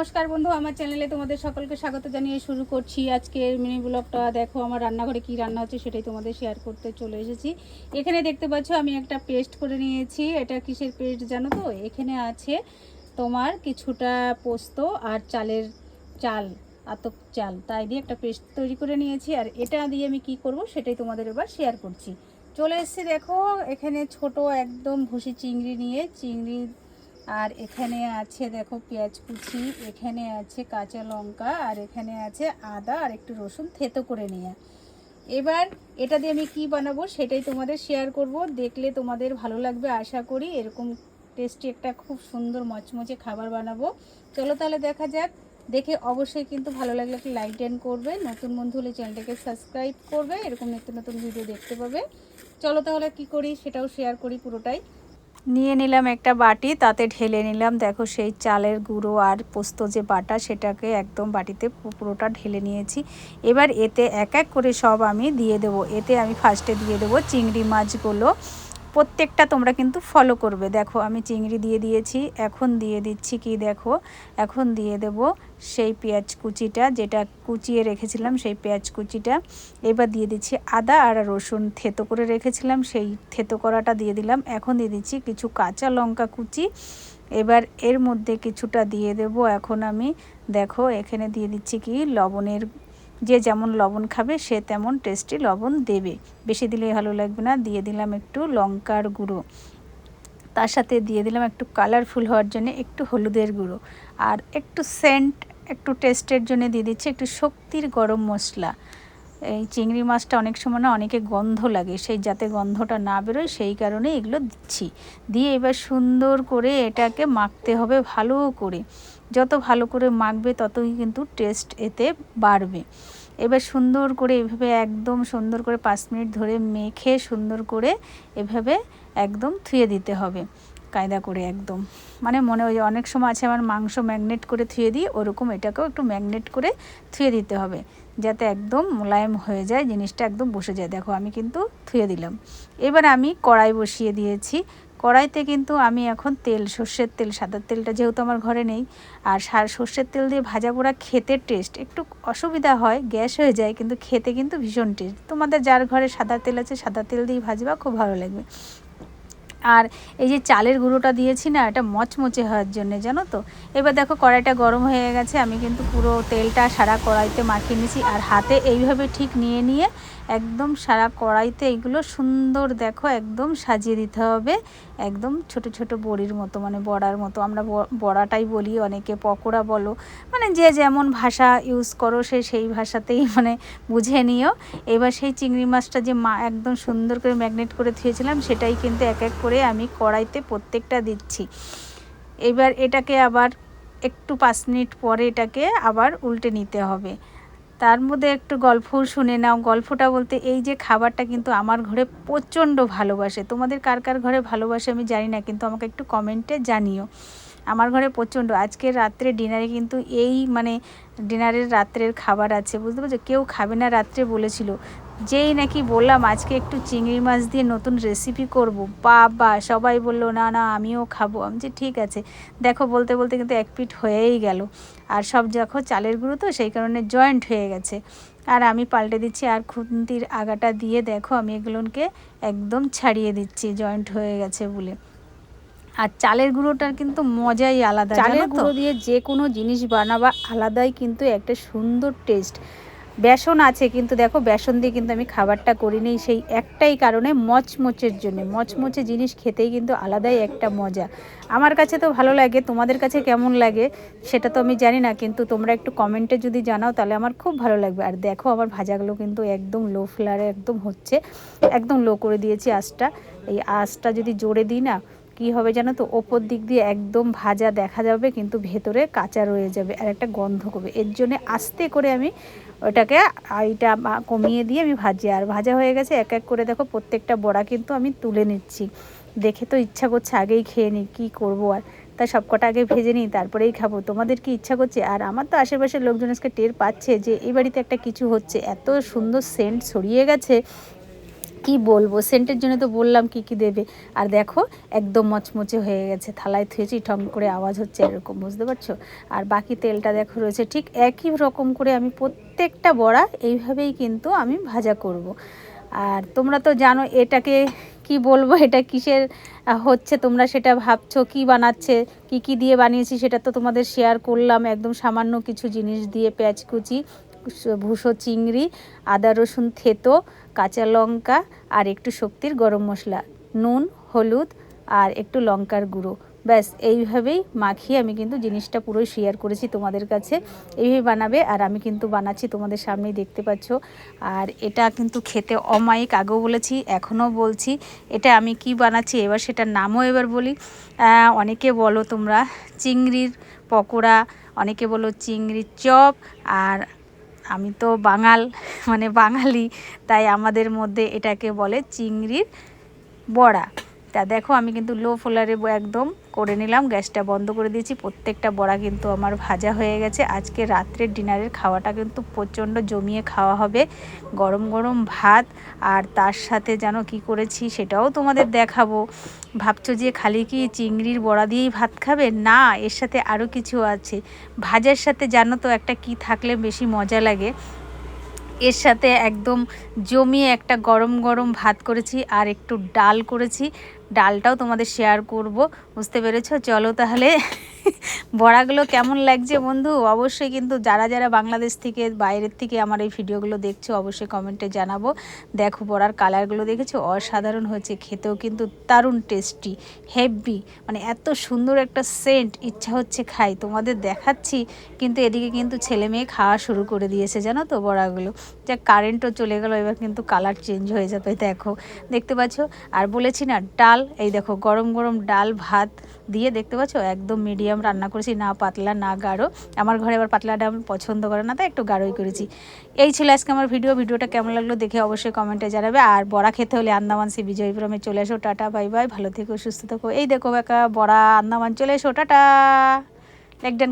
নমস্কার বন্ধু, আমার চ্যানেলে তোমাদের সকলকে স্বাগত জানিয়ে শুরু করছি আজকের মিনি ব্লগটা। দেখো আমার রান্নাঘরে কি রান্না হচ্ছে সেটাই তোমাদের শেয়ার করতে চলে এসেছি। এখানে দেখতে পাচ্ছ আমি একটা পেস্ট করে নিয়েছি। এটা কিসের পেস্ট জানো তো? এখানে আছে তোমার কিছুটা পোস্ত আর চাল, আতপ চাল, তাই দিয়ে একটা পেস্ট তৈরি করে নিয়েছি। আর এটা দিয়ে আমি কি করব সেটাই তোমাদের এবার শেয়ার করছি। চলে এসেছি দেখো, এখানে ছোট একদম ভুসি চিংড়ি নিয়ে আর এখানে আছে দেখো পেঁয়াজ কুচি, এখানে আছে কাঁচা লঙ্কা, আর এখানে আছে আদা আর একটু রসুন থেতো করে নিয়ে। এবার এটা দিয়ে আমি কি বানাবো সেটাই তোমাদের শেয়ার করব। দেখলে তোমাদের ভালো লাগবে আশা করি। এরকম টেস্টি একটা খুব সুন্দর মচমচে খাবার বানাবো। চলো তাহলে দেখা যাক। দেখে অবশ্যই কিন্তু ভালো লাগলে একটু লাইক ডেন করবে, নতুন বন্ধু হলে চ্যানেলটাকে সাবস্ক্রাইব করবে, এরকম নিত্য নতুন ভিডিও দেখতে পাবে। চলো তাহলে কি করি সেটাও শেয়ার করি পুরোটাই। নিয়ে নিলাম একটা বাটি, তাতে ঢেলে নিলাম দেখো সেই চালের গুঁড়ো আর পোস্ত যে বাটা, সেটাকে একদম বাটিতে পুরোটা ঢেলে নিয়েছি। এবার এতে এক এক করে সব আমি দিয়ে দেবো। এতে আমি ফার্স্টে দিয়ে দেবো চিংড়ি মাছগুলো। প্রত্যেকটা তোমরা কিন্তু ফলো করবে। দেখো আমি চিংড়ি দিয়ে দিয়েছি। এখন দিয়ে দিচ্ছি কি দেখো, এখন দিয়ে দেব সেই পেঁয়াজ কুচিটা, যেটা কুচিয়ে রেখেছিলাম সেই পেঁয়াজ কুচিটা। এবার দিয়ে দিচ্ছি আদা আর রসুন থেতো করে রেখেছিলাম, সেই থেতো করাটা দিয়ে দিলাম। এখন দিয়ে দিচ্ছি কিছু কাঁচা লঙ্কা কুচি। এবার এর মধ্যে কিছুটা দিয়ে দেব এখন আমি, দেখো এখানে দিয়ে দিচ্ছি কি লবণের, যে যেমন লবণ খাবে সে তেমন টেস্টি লবণ দেবে, বেশি দিলে ভালো লাগবে না। দিয়ে দিলাম একটু লঙ্কার গুঁড়ো, তার সাথে দিয়ে দিলাম একটু কালারফুল হওয়ার জন্য একটু হলুদের গুঁড়ো, আর একটু সেন্ট, একটু টেস্টের জন্য দিয়ে দিচ্ছি একটু শক্তির গরম মশলা। এই চিংড়ি মাছটা অনেক সময় না অনেকে গন্ধ লাগে, সেই যাতে গন্ধটা না বেরোয় সেই কারণে এগুলো দিচ্ছি। দিয়ে এবার সুন্দর করে এটাকে মাখতে হবে ভালো করে। যত ভালো করে মাখবে ততই কিন্তু টেস্ট এতে বাড়বে। এবার সুন্দর করে এভাবে একদম সুন্দর করে 5 মিনিট ধরে মেখে সুন্দর করে এভাবে একদম থুয়ে দিতে হবে কায়দা করে একদম। মানে মনে হয় অনেক সময় আছে আমার মাংস ম্যাগনেট করে থুয়ে দিই, ওরকম এটাকেও একটু ম্যাগনেট করে থুয়ে দিতে হবে, যাতে একদম মোলায়েম হয়ে যায়, জিনিসটা একদম বসে যায়। দেখো আমি কিন্তু থুয়ে দিলাম। এবার আমি কড়াই বসিয়ে দিয়েছি। কড়াইতে কিন্তু আমি এখন তেল, সর্ষের তেল, সাদা তেলটা যেহেতু আমার ঘরে নেই, আর সর্ষের তেল দিয়ে ভাজা পোড়া খেতে টেস্ট একটু অসুবিধা হয়, গ্যাস হয়ে যায়, কিন্তু খেতে কিন্তু ভীষণ টেস্ট। তোমাদের যার ঘরে সাদা তেল আছে সাদা তেল দিয়ে ভাজবা, খুব ভালো লাগবে। আর এই যে চালের গুঁড়োটা দিয়েছি না, এটা মচমচে হওয়ার জন্য, জানো তো। এবার দেখো কড়াইটা গরম হয়ে গেছে, আমি কিন্তু পুরো তেলটা সারা কড়াইতে মাখিয়ে নিয়েছি। আর হাতে এইভাবে ঠিক নিয়ে নিয়ে একদম সারা কড়াইতে এইগুলো সুন্দর দেখো একদম সাজিয়ে দিতে হবে, একদম ছোট ছোট বড়ির মতো, মানে বড়ার মতো। আমরা বড়াটাই বলি, অনেকে পকোড়া বলো, মানে যে যেমন ভাষা ইউজ করো সেই ভাষাতেই মানে বুঝে নিও। এবার সেই চিংড়ি মাছটা যে একদম সুন্দর করে ম্যাগনেট করে থুয়েছিলাম, সেটাই কিন্তু এক এক করে আমি কড়াইতে প্রত্যেকটা দিচ্ছি। এবার এটাকে আবার একটু 5 মিনিট পরে এটাকে আবার উল্টে নিতে হবে। তার মধ্যে একটু গল্প শুনে নাও। গল্পটা বলতে, এই যে খাবারটা কিন্তু আমার ঘরে প্রচণ্ড ভালোবাসে। তোমাদের কার কার ঘরে ভালোবাসে আমি জানি না, কিন্তু আমাকে একটু কমেন্টে জানিও। আমার ঘরে প্রচণ্ড। আজকের রাত্রে ডিনারে কিন্তু এই মানে ডিনারের রাত্রের খাবার আছে, বুঝতে পারছো। কেউ খাবে না রাত্রে বলেছিল, যেই নাকি বললাম আজকে একটু চিংড়ি মাছ দিয়ে নতুন রেসিপি করব, বাবা সবাই বললো না না আমিও খাবো। আমি যে ঠিক আছে। দেখো বলতে বলতে কিন্তু এক পিঠ হয়েই গেল। আর সব দেখো চালের গুঁড়ো তো সেই কারণে জয়েন্ট হয়ে গেছে। আর আমি পাল্টে দিচ্ছি, আর খুন্তির আগাটা দিয়ে দেখো আমি এগুলোকে একদম ছাড়িয়ে দিচ্ছি জয়েন্ট হয়ে গেছে বলে। আর চালের গুঁড়োটার কিন্তু মজাই আলাদা। চালের গুঁড়ো দিয়ে যে কোনো জিনিস বানাবা আলাদাই কিন্তু একটা সুন্দর টেস্ট। বেসন আছে কিন্তু দেখো বেসন দিয়ে কিন্তু আমি খাবারটা করিনি, সেই একটাই কারণে, মচমচের জন্য। মচমচে জিনিস খেতেই কিন্তু আলাদাই একটা মজা। আমার কাছে তো ভালো লাগে, তোমাদের কাছে কেমন লাগে সেটা তো আমি জানি না, কিন্তু তোমরা একটু কমেন্টে যদি জানাও তাহলে আমার খুব ভালো লাগবে। আর দেখো আমার ভাজাগুলো কিন্তু একদম লো ফ্লেয়ারে একদম হচ্ছে, একদম লো করে দিয়েছি আঁচটা। এই আঁচটা যদি জোরে দিই না, কি হবে জানো তো, ওপর দিক দিয়ে একদম ভাজা দেখা যাবে কিন্তু ভেতরে কাঁচা রয়ে যাবে আর একটা গন্ধ করবে। এর জন্য আস্তে করে আমি ওটাকে এইটা কমিয়ে দিয়ে আমি ভাজি। আর ভাজা হয়ে গেছে, এক এক করে দেখো প্রত্যেকটা বড়া কিন্তু আমি তুলে নিচ্ছি। দেখে তো ইচ্ছা করছে আগেই খেয়ে নিই, কী করবো আর, তাই সবকটা আগে ভেজে নিই তারপরেই খাবো। তোমাদের কি ইচ্ছা করছে? আর আমার তো আশেপাশের লোকজন আজকে টের পাচ্ছে যে এই বাড়িতে একটা কিছু হচ্ছে, এত সুন্দর সেন্ট ছড়িয়ে গেছে। কি বলবো, সেন্টের জন্য তো বললাম কি কি দেবে। আর দেখো একদম মচমচে হয়ে গেছে, থালায় থুয়েছি ঠং করে আওয়াজ হচ্ছে এরকম, বুঝতে পারছো। আর বাকি তেলটা দেখো রয়েছে, ঠিক একই রকম করে আমি প্রত্যেকটা বড়া এইভাবেই কিন্তু আমি ভাজা করব। আর তোমরা তো জানো এটাকে কি বলবো, এটা কিসের হচ্ছে, তোমরা সেটা ভাবছো কি বানাচ্ছে, কি কি দিয়ে বানিয়েছি সেটা তো তোমাদের শেয়ার করলাম। একদম সামান্য কিছু জিনিস দিয়ে, পেঁয়াজ কুচি, ভুষো চিংড়ি, আদা রসুন থেতো, কাঁচা লঙ্কা আর একটু শক্তির গরম মশলা, নুন, হলুদ আর একটু লঙ্কার গুঁড়ো, ব্যাস এইভাবেই মাখিয়ে আমি কিন্তু জিনিসটা পুরোই শেয়ার করেছি তোমাদের কাছে। এইভাবে বানাবে, আর আমি কিন্তু বানাচ্ছি তোমাদের সামনেই দেখতে পাচ্ছ। আর এটা কিন্তু খেতে অমায়িক, আগেও বলেছি এখনও বলছি। এটা আমি কি বানাচ্ছি এবার সেটার নামও এবার বলি। অনেকে বলো তোমরা চিংড়ির পকোড়া, অনেকে বলো চিংড়ির চপ, আর আমি তো মানে বাঙালি, তাই আমাদের মধ্যে এটাকে বলে চিংড়ির বড়া। তা দেখো আমি কিন্তু লো ফ্লেমে একদম করে নিলাম, গ্যাসটা বন্ধ করে দিয়েছি। প্রত্যেকটা বড়া কিন্তু আমার ভাজা হয়ে গেছে। আজকে রাত্রের ডিনারের খাওয়াটা কিন্তু প্রচণ্ড জমিয়ে খাওয়া হবে, গরম গরম ভাত। আর তার সাথে জানো কি করেছি সেটাও তোমাদের দেখাবো। ভাবছো যে খালি কি চিংড়ির বড়া দিয়েই ভাত খাবে? না, এর সাথে আরও কিছু আছে। ভাজার সাথে জানো তো একটা কি থাকলে বেশি মজা লাগে, এর সাথে একদম জমিয়ে একটা গরম গরম ভাত করেছি আর একটু ডাল করেছি। ডালটাও তোমাদের শেয়ার করব, বুঝতে পেরেছো। চলো তাহলে বড়াগুলো কেমন লাগছে বন্ধু, অবশ্যই কিন্তু যারা যারা বাংলাদেশ থেকে বাইরের থেকে আমার এই ভিডিওগুলো দেখছো অবশ্যই কমেন্টে জানাবো। দেখো বড়ার কালারগুলো দেখেছো, অসাধারণ হয়েছে, খেতেও কিন্তু দারুণ টেস্টি, হেভি, মানে এত সুন্দর একটা সেন্ট, ইচ্ছা হচ্ছে খাই। তোমাদের দেখাচ্ছি, কিন্তু এদিকে কিন্তু ছেলে মেয়ে খাওয়া শুরু করে দিয়েছে জানো তো বড়াগুলো। যা কারেন্টও চলে গেল, এবার কিন্তু কালার চেঞ্জ হয়ে যাবে, দেখো দেখতে পাচ্ছ। আর বলেছি না ডাল, এই দেখো গরম গরম ডাল ভাত দিয়ে, দেখতে পাচ্ছ একদম মিডিয়াম রান্না করেছি, না পাতলা না গাঢ়। আমার ঘরে আবার পাতলা ডাল পছন্দ করে না, তাই একটু গাঢ়ই করেছি। এই ছিল আজকে আমার ভিডিওটা কেমন লাগলো দেখে অবশ্যই কমেন্টে জানাবে। আর বড়া খেতে হলে আন্দামান সি বিজয়পুরমে চলে এসো। টাটা বাই বাই, ভালো থেকো সুস্থ থেকো। এই দেখো একা বড়া আন্দামান চলে এসো, টাটা। লেক ডান।